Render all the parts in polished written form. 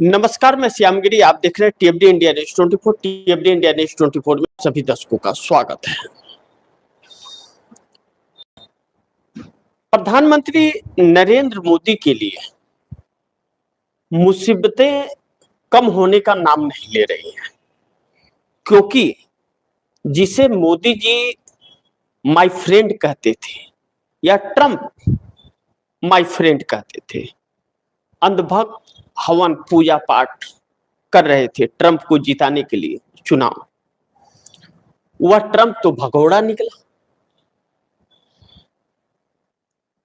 नमस्कार, मैं श्यामगिरी। आप देख रहे हैं टीएफडी इंडिया न्यूज 24। टीएफडी इंडिया न्यूज 24 में सभी दर्शकों का स्वागत है। प्रधानमंत्री नरेंद्र मोदी के लिए मुसीबतें कम होने का नाम नहीं ले रही हैं, क्योंकि जिसे मोदी जी माय फ्रेंड कहते थे या ट्रंप माय फ्रेंड कहते थे, अंधभक्त हवन पूजा पाठ कर रहे थे ट्रंप को जिताने के लिए चुनाव। वह ट्रंप तो भगोड़ा निकला।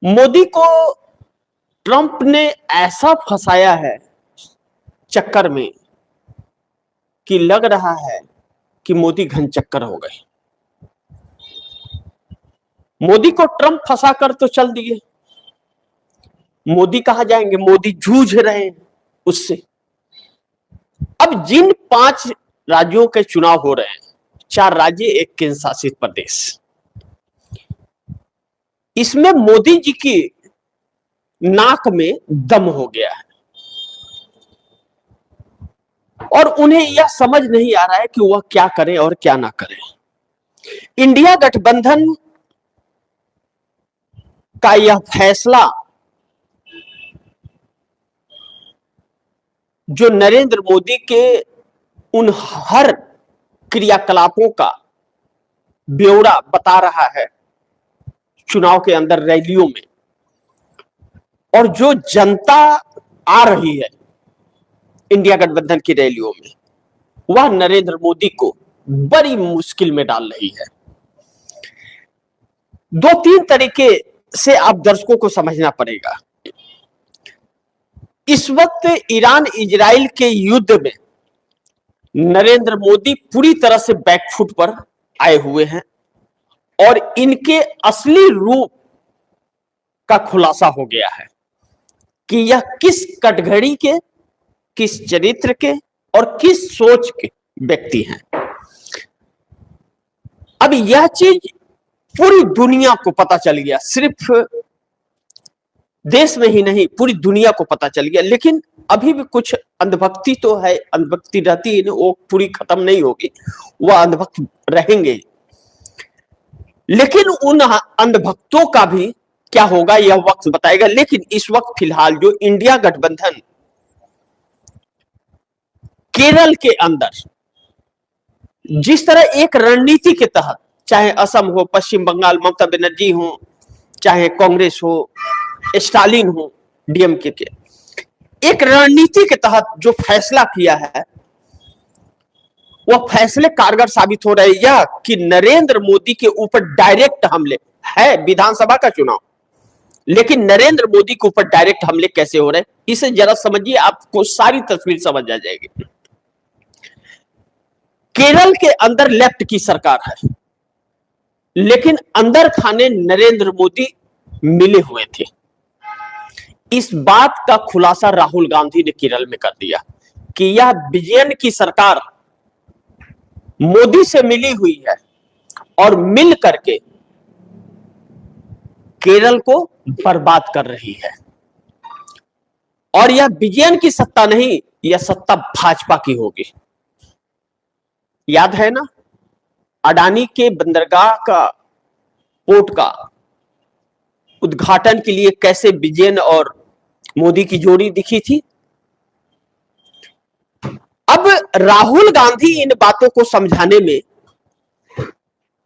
मोदी को ट्रंप ने ऐसा फंसाया है चक्कर में कि लग रहा है कि मोदी घन चक्कर हो गए। मोदी को ट्रंप फंसा कर तो चल दिए, मोदी कहां जाएंगे? मोदी जूझ रहे हैं उससे। अब जिन 5 राज्यों के चुनाव हो रहे हैं, 4 राज्य, एक केंद्र शासित प्रदेश, इसमें मोदी जी की नाक में दम हो गया है और उन्हें यह समझ नहीं आ रहा है कि वह क्या करें और क्या ना करें। इंडिया गठबंधन का यह फैसला जो नरेंद्र मोदी के उन हर क्रियाकलापों का ब्यौरा बता रहा है चुनाव के अंदर, रैलियों में, और जो जनता आ रही है इंडिया गठबंधन की रैलियों में, वह नरेंद्र मोदी को बड़ी मुश्किल में डाल रही है। 2-3 तरीके से आप दर्शकों को समझना पड़ेगा। इस वक्त ईरान इजराइल के युद्ध में नरेंद्र मोदी पूरी तरह से बैकफुट पर आए हुए हैं और इनके असली रूप का खुलासा हो गया है कि यह किस कटघड़ी के, किस चरित्र के और किस सोच के व्यक्ति हैं। अब यह चीज पूरी दुनिया को पता चल गया, सिर्फ देश में ही नहीं पूरी दुनिया को पता चल गया। लेकिन अभी भी कुछ अंधभक्ति तो है, अंधभक्ति रहती है, वो पूरी खत्म नहीं होगी, वह अंधभक्त रहेंगे। लेकिन उन अंधभक्तों का भी क्या होगा यह वक्त बताएगा। लेकिन इस वक्त फिलहाल जो इंडिया गठबंधन केरल के अंदर जिस तरह एक रणनीति के तहत, चाहे असम हो, पश्चिम बंगाल ममता बनर्जी हो, चाहे कांग्रेस हो, स्टालिन हो डीएमके के, एक रणनीति के तहत जो फैसला किया है वह फैसले कारगर साबित हो रहे हैं। यह कि नरेंद्र मोदी के ऊपर डायरेक्ट हमले है, विधानसभा का चुनाव, लेकिन नरेंद्र मोदी के ऊपर डायरेक्ट हमले कैसे हो रहे हैं इसे जरा समझिए, आपको सारी तस्वीर समझ आ जाएगी। केरल के अंदर लेफ्ट की सरकार है, लेकिन अंदर खाने नरेंद्र मोदी मिले हुए थे। इस बात का खुलासा राहुल गांधी ने केरल में कर दिया कि यह विजयन की सरकार मोदी से मिली हुई है और मिल करके केरल को बर्बाद कर रही है। और यह विजयन की सत्ता नहीं, यह सत्ता भाजपा की होगी। याद है ना, अडानी के बंदरगाह का, पोर्ट का उद्घाटन के लिए कैसे विजयन और मोदी की जोड़ी दिखी थी। अब राहुल गांधी इन बातों को समझाने में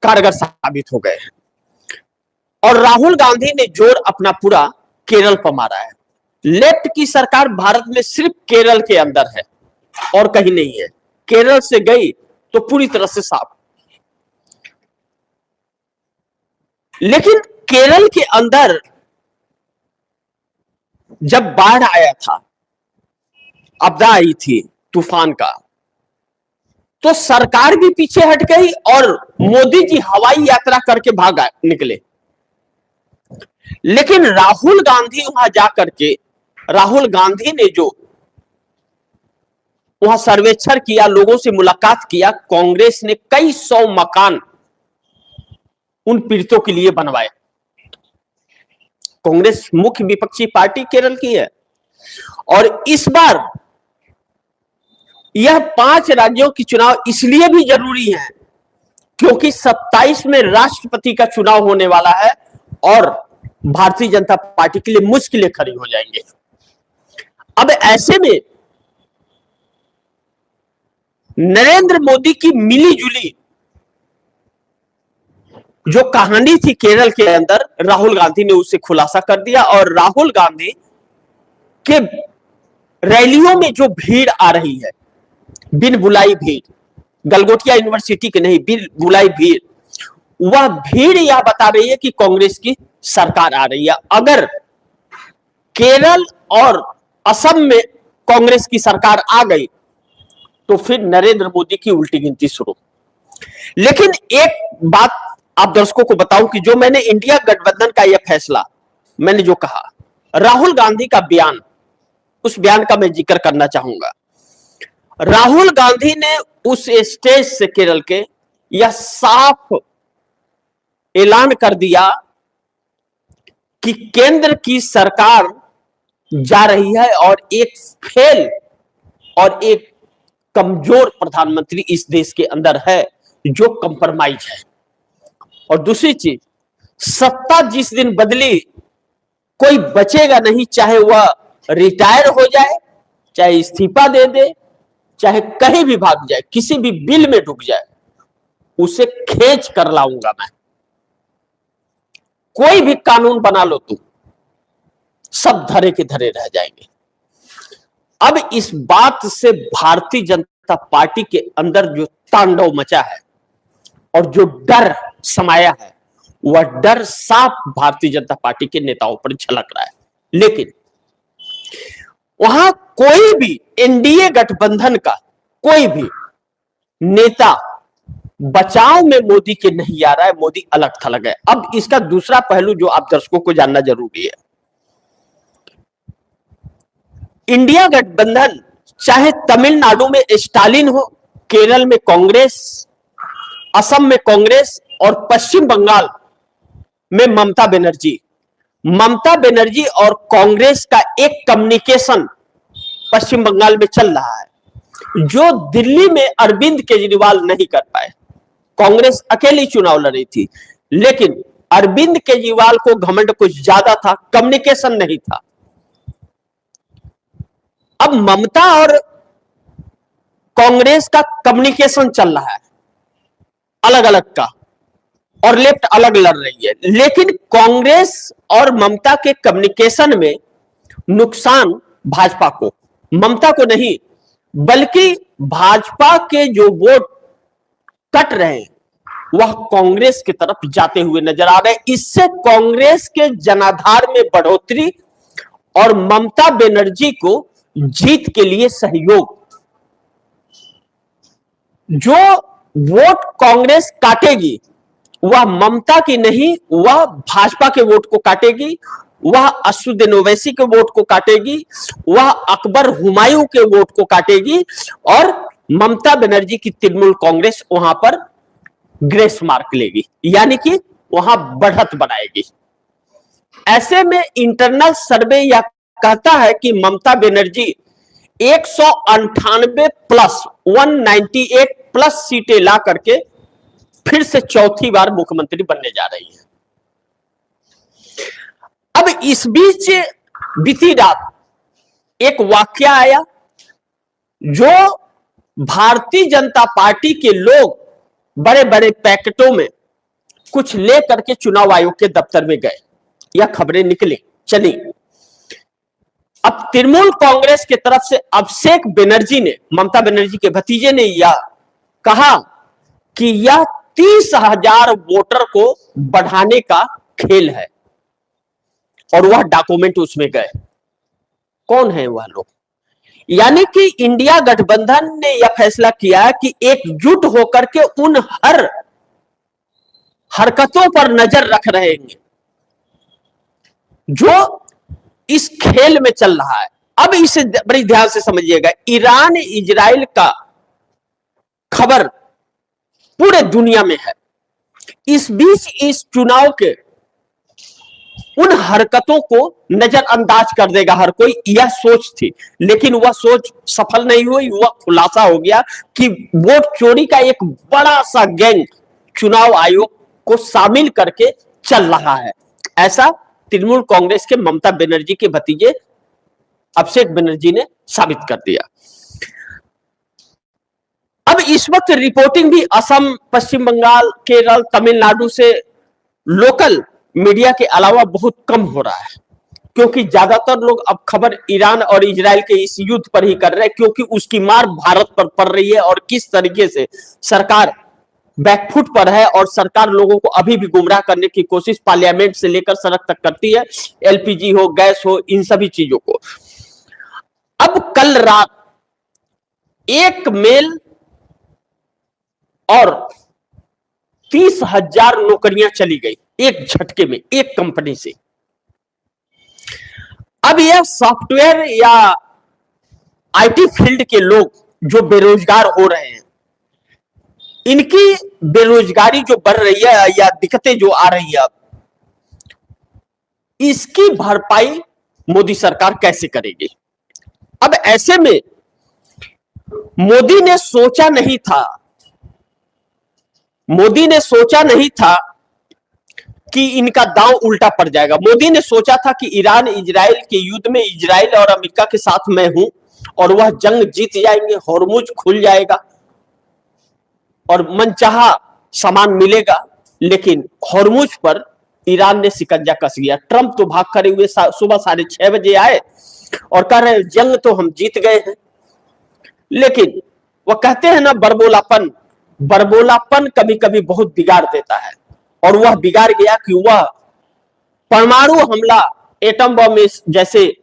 कारगर साबित हो गए हैं और राहुल गांधी ने जोर अपना पूरा केरल पर मारा है। लेफ्ट की सरकार भारत में सिर्फ केरल के अंदर है और कहीं नहीं है। केरल से गई तो पूरी तरह से साफ। लेकिन केरल के अंदर जब बाढ़ आया था, आपदा आई थी तूफान का, तो सरकार भी पीछे हट गई और मोदी जी हवाई यात्रा करके भाग निकले। लेकिन राहुल गांधी वहां जाकर के, राहुल गांधी ने जो वहां सर्वेक्षण किया, लोगों से मुलाकात किया, कांग्रेस ने कई 100 मकान उन पीड़ितों के लिए बनवाए। कांग्रेस मुख्य विपक्षी पार्टी केरल की है और इस बार यह 5 राज्यों की चुनाव इसलिए भी जरूरी है क्योंकि 27 में राष्ट्रपति का चुनाव होने वाला है और भारतीय जनता पार्टी के लिए मुश्किलें खड़ी हो जाएंगे। अब ऐसे में नरेंद्र मोदी की मिली जुली जो कहानी थी केरल के अंदर, राहुल गांधी ने उसे खुलासा कर दिया और राहुल गांधी के रैलियों में जो भीड़ आ रही है, बिन बुलाई भीड़, गलगोटिया यूनिवर्सिटी की नहीं, बिन बुलाई भीड़, वह भीड़ यह बता रही है कि कांग्रेस की सरकार आ रही है। अगर केरल और असम में कांग्रेस की सरकार आ गई तो फिर नरेंद्र मोदी की उल्टी गिनती शुरू। लेकिन एक बात आप दर्शकों को बताऊं कि जो मैंने इंडिया गठबंधन का यह फैसला, मैंने जो कहा, राहुल गांधी का बयान, उस बयान का मैं जिक्र करना चाहूंगा। राहुल गांधी ने उस स्टेज से केरल के यह साफ ऐलान कर दिया कि केंद्र की सरकार जा रही है और एक फेल और एक कमजोर प्रधानमंत्री इस देश के अंदर है जो कंप्रोमाइज है। और दूसरी चीज, सत्ता जिस दिन बदली कोई बचेगा नहीं, चाहे वह रिटायर हो जाए, चाहे इस्तीफा दे दे, चाहे कहीं भी भाग जाए, किसी भी बिल में डूब जाए, उसे खींच कर लाऊंगा मैं। कोई भी कानून बना लो तुम, सब धरे के धरे रह जाएंगे। अब इस बात से भारतीय जनता पार्टी के अंदर जो तांडव मचा है और जो डर समाया है, वह डर साफ भारतीय जनता पार्टी के नेताओं पर झलक रहा है। लेकिन वहां कोई भी एनडीए गठबंधन का कोई भी नेता बचाव में मोदी के नहीं आ रहा है, मोदी अलग थलग है। अब इसका दूसरा पहलू जो आप दर्शकों को जानना जरूरी है, इंडिया गठबंधन चाहे तमिलनाडु में स्टालिन हो, केरल में कांग्रेस, असम में कांग्रेस और पश्चिम बंगाल में ममता बनर्जी और कांग्रेस का एक कम्युनिकेशन पश्चिम बंगाल में चल रहा है जो दिल्ली में अरविंद केजरीवाल नहीं कर पाए। कांग्रेस अकेली चुनाव लड़ी थी, लेकिन अरविंद केजरीवाल को घमंड कुछ ज्यादा था, कम्युनिकेशन नहीं था। अब ममता और कांग्रेस का कम्युनिकेशन चल रहा है अलग अलग का, और लेफ्ट अलग लड़ रही है। लेकिन कांग्रेस और ममता के कम्युनिकेशन में नुकसान भाजपा को, ममता को नहीं, बल्कि भाजपा के जो वोट कट रहे हैं वह कांग्रेस की तरफ जाते हुए नजर आ रहे हैं। इससे कांग्रेस के जनाधार में बढ़ोतरी और ममता बनर्जी को जीत के लिए सहयोग। जो वोट कांग्रेस काटेगी वह ममता की नहीं, वह भाजपा के वोट को काटेगी, वह असदुद्दीन ओवैसी के वोट को काटेगी, वह अकबर हुमायूं के वोट को काटेगी और ममता बनर्जी की तृणमूल कांग्रेस वहां पर ग्रेस मार्क लेगी, यानी कि वहां बढ़त बनाएगी। ऐसे में इंटरनल सर्वे यह कहता है कि ममता बनर्जी 198 प्लस 198 प्लस सीटें ला करके फिर से चौथी बार मुख्यमंत्री बनने जा रही है। अब इस बीच बीती रात एक वाकया आया जो भारतीय जनता पार्टी के लोग बड़े बड़े पैकेटों में कुछ लेकर के चुनाव आयोग के दफ्तर में गए, यह खबरें निकली चली। अब तृणमूल कांग्रेस की तरफ से अभिषेक बनर्जी ने, ममता बनर्जी के भतीजे ने यह कहा कि यह 30,000 वोटर को बढ़ाने का खेल है और वह डॉक्यूमेंट उसमें गए। कौन है वह लोग? यानी कि इंडिया गठबंधन ने यह फैसला किया कि एकजुट होकर के उन हर हरकतों पर नजर रख रहे हैं जो इस खेल में चल रहा है। अब इसे बड़ी ध्यान से समझिएगा, ईरान इजराइल का खबर पूरे दुनिया में है। इस बीच इस चुनाव के उन हरकतों को नजरअंदाज कर देगा हर कोई, यह सोच थी। लेकिन वह सोच सफल नहीं हुई। वह खुलासा हो गया कि वोट चोरी का एक बड़ा सा गैंग चुनाव आयोग को शामिल करके चल रहा है। ऐसा तृणमूल कांग्रेस के ममता बनर्जी के भतीजे अभिषेक बनर्जी ने साबित कर दिया। अब इस वक्त रिपोर्टिंग भी असम, पश्चिम बंगाल, केरल, तमिलनाडु से लोकल मीडिया के अलावा बहुत कम हो रहा है, क्योंकि ज्यादातर लोग अब खबर ईरान और इजराइल के इस युद्ध पर ही कर रहे हैं, क्योंकि उसकी मार भारत पर पड़ रही है और किस तरीके से सरकार बैकफुट पर है और सरकार लोगों को अभी भी गुमराह करने की कोशिश पार्लियामेंट से लेकर सड़क तक करती है, एलपीजी हो, गैस हो, इन सभी चीजों को। अब कल रात एक मेल और 30,000 नौकरियां चली गई एक झटके में, एक कंपनी से। अब यह सॉफ्टवेयर या आईटी फील्ड के लोग जो बेरोजगार हो रहे हैं, इनकी बेरोजगारी जो बढ़ रही है या दिक्कतें जो आ रही है, अब इसकी भरपाई मोदी सरकार कैसे करेगी? अब ऐसे में मोदी ने सोचा नहीं था कि इनका दांव उल्टा पड़ जाएगा। मोदी ने सोचा था कि ईरान इजराइल के युद्ध में इजराइल और अमेरिका के साथ मैं हूं और वह जंग जीत जाएंगे, हॉर्मुज खुल जाएगा और मनचाहा सामान मिलेगा। लेकिन हॉर्मुज पर ईरान ने शिकंजा कस दिया। ट्रंप तो भाग करे हुए सुबह 6:30 बजे आए और कह रहे जंग तो हम जीत गए हैं। लेकिन वह कहते हैं ना, बड़बोलापन कभी कभी बहुत बिगाड़ देता है, और वह बिगाड़ गया कि वह परमाणु हमला, एटम बम जैसे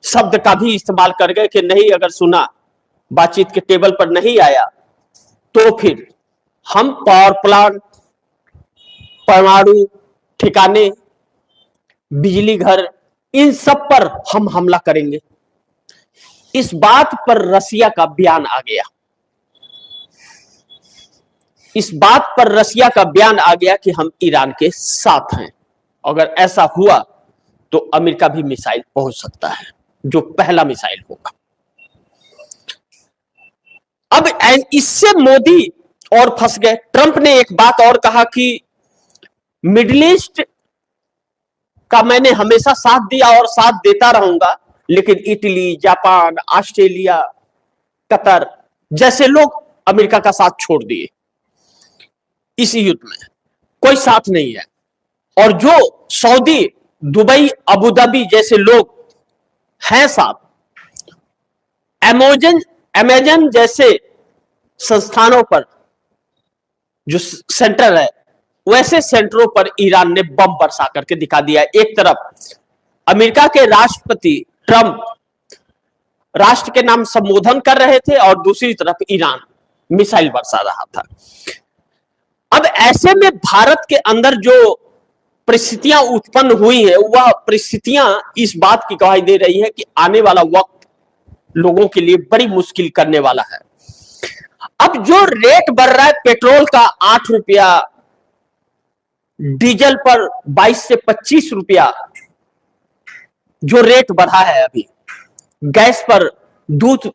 शब्द का भी इस्तेमाल कर गए कि नहीं, अगर सुना बातचीत के टेबल पर नहीं आया तो फिर हम पावर प्लांट, परमाणु ठिकाने, बिजली घर, इन सब पर हम हमला करेंगे। इस बात पर रसिया का बयान आ गया। इस बात पर रसिया का बयान आ गया कि हम ईरान के साथ हैं। अगर ऐसा हुआ तो अमेरिका भी मिसाइल पहुंच सकता है, जो पहला मिसाइल होगा। अब इससे मोदी और फंस गए। ट्रंप ने एक बात और कहा कि मिडिल ईस्ट का मैंने हमेशा साथ दिया और साथ देता रहूंगा, लेकिन इटली, जापान, ऑस्ट्रेलिया, कतर जैसे लोग अमेरिका का साथ छोड़ दिए। इस युद्ध में कोई साथ नहीं है। और जो सऊदी, दुबई, अबू धाबी जैसे लोग हैं साथ, अमेजन जैसे संस्थानों पर जो सेंटर है, वैसे सेंटरों पर ईरान ने बम बरसा करके दिखा दिया। एक तरफ अमेरिका के राष्ट्रपति ट्रंप राष्ट्र के नाम संबोधन कर रहे थे और दूसरी तरफ ईरान मिसाइल बरसा रहा था। अब ऐसे में भारत के अंदर जो परिस्थितियां उत्पन्न हुई है, वह परिस्थितियां इस बात की गवाही दे रही है कि आने वाला वक्त लोगों के लिए बड़ी मुश्किल करने वाला है। अब जो रेट बढ़ रहा है पेट्रोल का 8 रुपया, डीजल पर 22 से 25 रुपया जो रेट बढ़ा है, अभी गैस पर दूध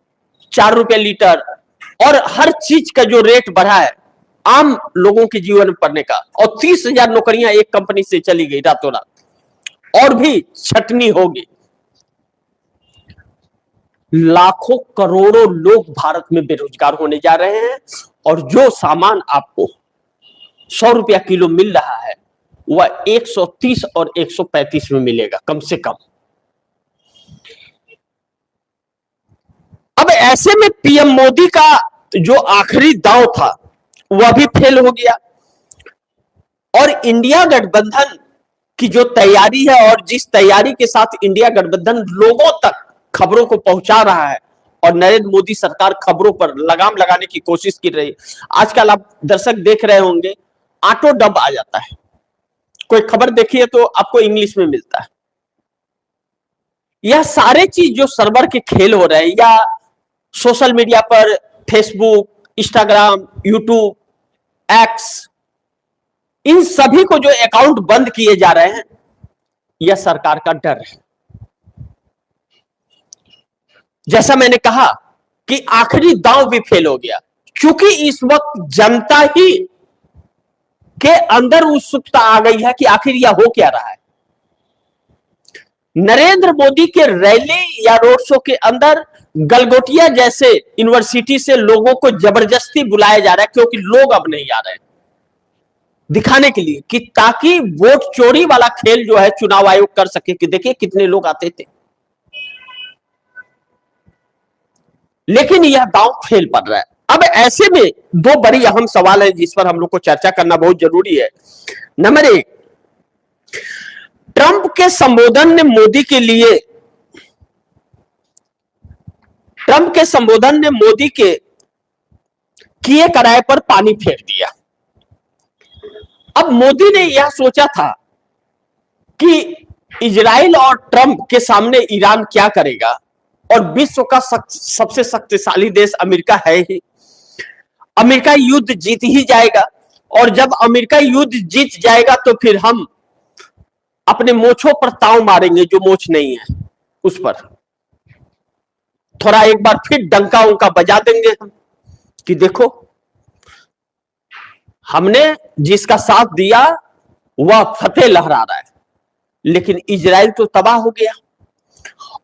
4 रुपया लीटर, और हर चीज का जो रेट बढ़ा है आम लोगों के जीवन में पड़ने का, और 30,000 नौकरियां एक कंपनी से चली गई रातों रात, और भी छटनी होगी। लाखों करोड़ों लोग भारत में बेरोजगार होने जा रहे हैं, और जो सामान आपको 100 रुपया किलो मिल रहा है वह 130 और 135 में मिलेगा कम से कम। अब ऐसे में पीएम मोदी का जो आखिरी दांव था वह भी फेल हो गया, और इंडिया गठबंधन की जो तैयारी है और जिस तैयारी के साथ इंडिया गठबंधन लोगों तक खबरों को पहुंचा रहा है, और नरेंद्र मोदी सरकार खबरों पर लगाम लगाने की कोशिश कर रही है। आजकल आप दर्शक देख रहे होंगे, ऑटो डब आ जाता है, कोई खबर देखिए तो आपको इंग्लिश में मिलता है। यह सारे चीज जो सर्वर के खेल हो रहे हैं, या सोशल मीडिया पर फेसबुक, इंस्टाग्राम, यूट्यूब, एक्स, इन सभी को जो अकाउंट बंद किए जा रहे हैं, यह सरकार का डर है। जैसा मैंने कहा कि आखिरी दांव भी फेल हो गया, क्योंकि इस वक्त जनता ही के अंदर उत्सुकता आ गई है कि आखिर यह हो क्या रहा है। नरेंद्र मोदी के रैली या रोड शो के अंदर गलगोटिया जैसे यूनिवर्सिटी से लोगों को जबरदस्ती बुलाया जा रहा है, क्योंकि लोग अब नहीं आ रहे हैं, दिखाने के लिए कि ताकि वोट चोरी वाला खेल जो है चुनाव आयोग कर सके कि देखिए कितने लोग आते थे। लेकिन यह दांव फेल पड़ रहा है। अब ऐसे में दो बड़ी अहम सवाल है जिस पर हम लोग को चर्चा करना बहुत जरूरी है। नंबर एक, ट्रंप के संबोधन ने मोदी के लिए, ट्रंप के संबोधन ने मोदी के किए कराए पर पानी फेर दिया। अब मोदी ने यह सोचा था कि इजराइल और ट्रंप के सामने ईरान क्या करेगा, और विश्व का सबसे शक्तिशाली देश अमेरिका है ही, अमेरिका युद्ध जीत ही जाएगा, और जब अमेरिका युद्ध जीत जाएगा तो फिर हम अपने मोछों पर ताव मारेंगे, जो मोछ नहीं है उस पर थोड़ा एक बार फिर डंका उनका बजा देंगे हम कि देखो हमने जिसका साथ दिया वह फतेह लहरा रहा है। लेकिन इजराइल तो तबाह हो गया,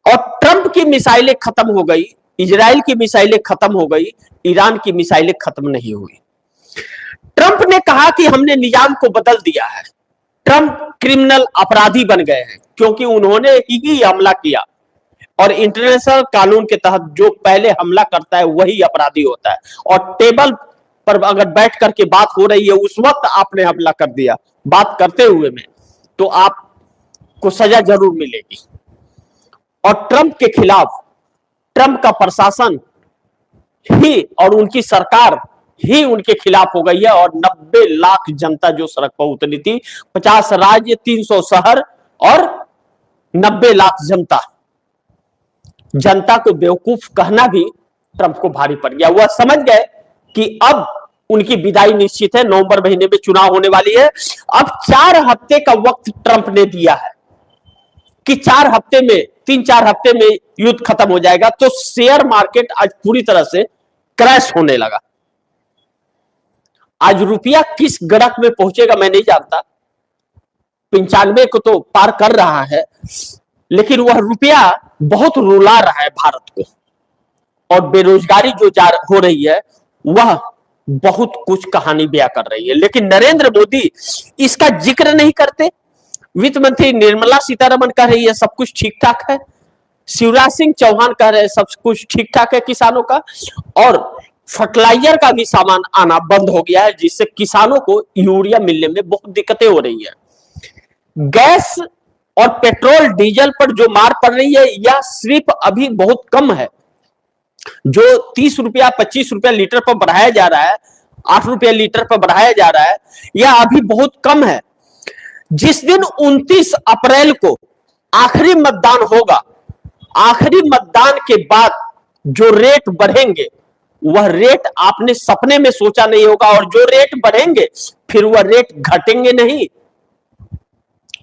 और ट्रंप की मिसाइलें खत्म हो गई, इजराइल की मिसाइलें खत्म हो गई, ईरान की मिसाइलें खत्म नहीं हुई। ट्रंप ने कहा कि हमने निजाम को बदल दिया है। ट्रंप क्रिमिनल अपराधी बन गए हैं, क्योंकि उन्होंने ही हमला किया, और इंटरनेशनल कानून के तहत जो पहले हमला करता है वही अपराधी होता है। और टेबल पर अगर बैठ करके बात हो रही है उस वक्त आपने हमला कर दिया बात करते हुए में, तो आपको सजा जरूर मिलेगी। और ट्रंप के खिलाफ ट्रंप का प्रशासन ही और उनकी सरकार ही उनके खिलाफ हो गई है, और 90 लाख जनता जो सड़क पर उतरी थी, 50 राज्य, 300 शहर और 90 लाख जनता, जनता को बेवकूफ कहना भी ट्रंप को भारी पड़ गया। वह समझ गए कि अब उनकी विदाई निश्चित है, नवंबर महीने में चुनाव होने वाली है। अब 4 हफ्ते का वक्त ट्रंप ने दिया है कि 4 हफ्ते में, 3-4 हफ्ते में युद्ध खत्म हो जाएगा। तो शेयर मार्केट आज पूरी तरह से क्रैश होने लगा। आज रुपया किस गड़क में पहुंचेगा मैं नहीं जानता, 95 को तो पार कर रहा है, लेकिन वह रुपया बहुत रुला रहा है भारत को, और बेरोजगारी जो हो रही है वह बहुत कुछ कहानी बयां कर रही है। लेकिन नरेंद्र मोदी इसका जिक्र नहीं करते। वित्त मंत्री निर्मला सीतारमण कह रही है सब कुछ ठीक ठाक है, शिवराज सिंह चौहान कह रहे हैं सब कुछ ठीक ठाक है किसानों का, और फर्टिलाइजर का भी सामान आना बंद हो गया है, जिससे किसानों को यूरिया मिलने में बहुत दिक्कतें हो रही है। गैस और पेट्रोल डीजल पर जो मार पड़ रही है यह सिर्फ अभी बहुत कम है। जो 30 रुपया 25 रुपया लीटर पर बढ़ाया जा रहा है, 8 रुपया लीटर पर बढ़ाया जा रहा है, यह अभी बहुत कम है। जिस दिन 29 अप्रैल को आखिरी मतदान होगा, आखिरी मतदान के बाद जो रेट बढ़ेंगे वह रेट आपने सपने में सोचा नहीं होगा, और जो रेट बढ़ेंगे फिर वह रेट घटेंगे नहीं,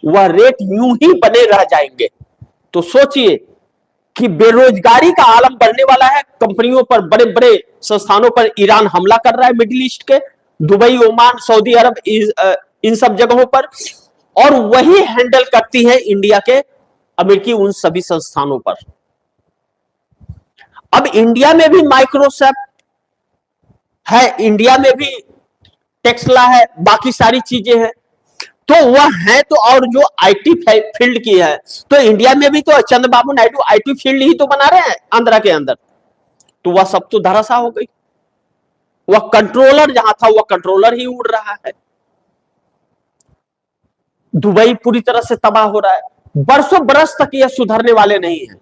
वह रेट यूं ही बने रह जाएंगे। तो सोचिए कि बेरोजगारी का आलम बढ़ने वाला है, कंपनियों पर, बड़े बड़े संस्थानों पर ईरान हमला कर रहा है, मिडिल ईस्ट के दुबई, ओमान, सऊदी अरब, इन सब जगहों पर, और वही हैंडल करती है इंडिया के अमेरिकी उन सभी संस्थानों पर। अब इंडिया में भी माइक्रोसॉफ्ट है, इंडिया में भी टेस्ला है, बाकी सारी चीजें हैं, तो वह है तो, और जो आईटी फील्ड की है, तो इंडिया में भी तो चंद्रबाबू नायडू आईटी फील्ड ही तो बना रहे हैं आंध्रा के अंदर, तो वह सब तो धराशाह हो गई। वह कंट्रोलर जहां था वह कंट्रोलर ही उड़ रहा है। दुबई पूरी तरह से तबाह हो रहा है। बरसों बरस तक यह सुधरने वाले नहीं है।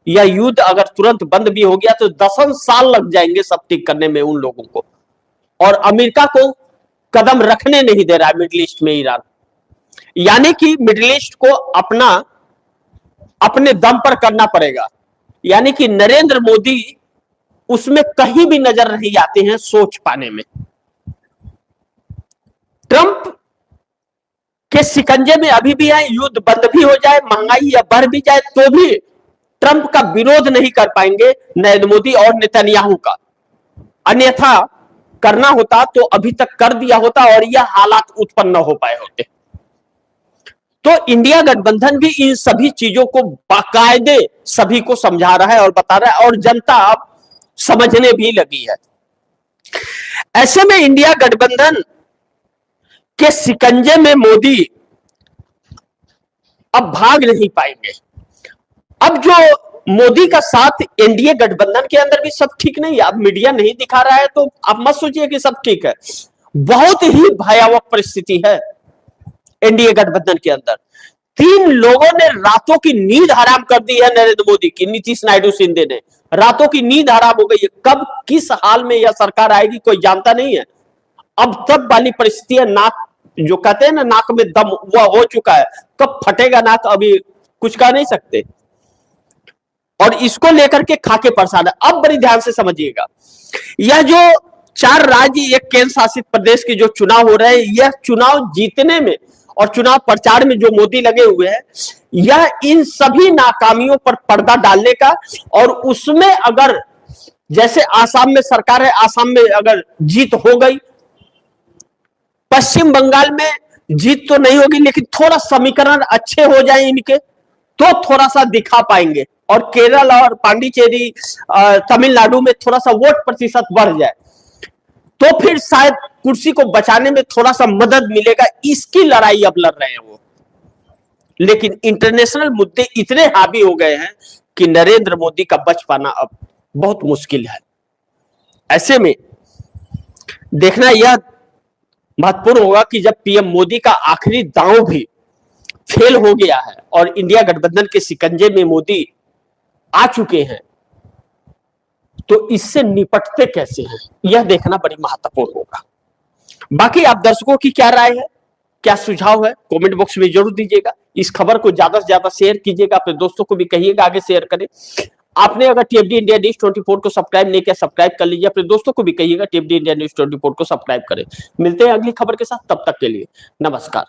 यह युद्ध अगर तुरंत बंद भी हो गया तो 10 साल लग जाएंगे सब ठीक करने में उन लोगों को, और अमेरिका को कदम रखने नहीं दे रहा है मिडिल ईस्ट में ईरान। यानी कि मिडिल ईस्ट को अपने दम पर करना पड़ेगा। यानी कि नरेंद्र मोदी उसमें कहीं भी नजर नहीं आते हैं सोच पाने में। ट्रंप के शिकंजे में अभी भी है, युद्ध बंद भी हो जाए, महंगाई या बढ़ भी जाए तो भी ट्रंप का विरोध नहीं कर पाएंगे नरेंद्र मोदी और नेतन्याहू का। अन्यथा करना होता तो अभी तक कर दिया होता और यह हालात उत्पन्न न हो पाए होते। तो इंडिया गठबंधन भी इन सभी चीजों को बाकायदे सभी को समझा रहा है और बता रहा है और जनता अब समझने भी लगी है। ऐसे में इंडिया गठबंधन के शिकंजे में मोदी अब भाग नहीं पाएंगे। अब जो मोदी का साथ एनडीए गठबंधन के अंदर भी सब ठीक नहीं है। अब मीडिया नहीं दिखा रहा है तो आप मत सोचिए कि सब ठीक है। बहुत ही भयावह परिस्थिति है एनडीए गठबंधन के अंदर। 3 लोगों ने रातों की नींद हराम कर दी है नरेंद्र मोदी की। नीतीश नायडू शिंदे ने रातों की नींद हराम हो गई है। कब किस हाल में यह सरकार आएगी कोई जानता नहीं है। अब तब वाली परिस्थिति है, नाक जो कहते हैं ना नाक में दम, वह हो चुका है। कब फटेगा नाक अभी कुछ कह नहीं सकते और इसको लेकर के खाके परेशान है। अब बड़ी ध्यान से समझिएगा, यह जो 4 राज्य एक केंद्र शासित प्रदेश के जो चुनाव हो रहे हैं, यह चुनाव जीतने में और चुनाव प्रचार में जो मोदी लगे हुए हैं, यह इन सभी नाकामियों पर पर्दा डालने का और उसमें अगर जैसे आसाम में सरकार है, आसाम में अगर जीत हो गई, पश्चिम बंगाल में जीत तो नहीं होगी लेकिन थोड़ा समीकरण अच्छे हो जाए इनके तो थोड़ा सा दिखा पाएंगे और केरल और पांडिचेरी तमिलनाडु में थोड़ा सा वोट प्रतिशत बढ़ जाए तो फिर शायद कुर्सी को बचाने में थोड़ा सा मदद मिलेगा। इसकी लड़ाई अब लड़ रहे हैं वो। लेकिन इंटरनेशनल मुद्दे इतने हावी हो गए हैं कि नरेंद्र मोदी का बच पाना अब बहुत मुश्किल है। ऐसे में देखना यह महत्वपूर्ण होगा कि जब पीएम मोदी का आखिरी दांव भी फेल हो गया है और इंडिया गठबंधन के शिकंजे में मोदी आ चुके हैं तो इससे निपटते कैसे हैं, यह देखना बड़ी महत्वपूर्ण होगा। बाकी आप दर्शकों की क्या राय है, क्या सुझाव है, कमेंट बॉक्स में जरूर दीजिएगा। इस खबर को ज्यादा से ज्यादा शेयर कीजिएगा, अपने दोस्तों को भी कहिएगा आगे शेयर करें। आपने अगर टीएफडी इंडिया न्यूज 24 को सब्सक्राइब नहीं किया, सब्सक्राइब कर लीजिए। अपने दोस्तों को भी कहिएगा टीएफडी इंडिया न्यूज 24 को सब्सक्राइब करें। मिलते हैं अगली खबर के साथ, तब तक के लिए नमस्कार।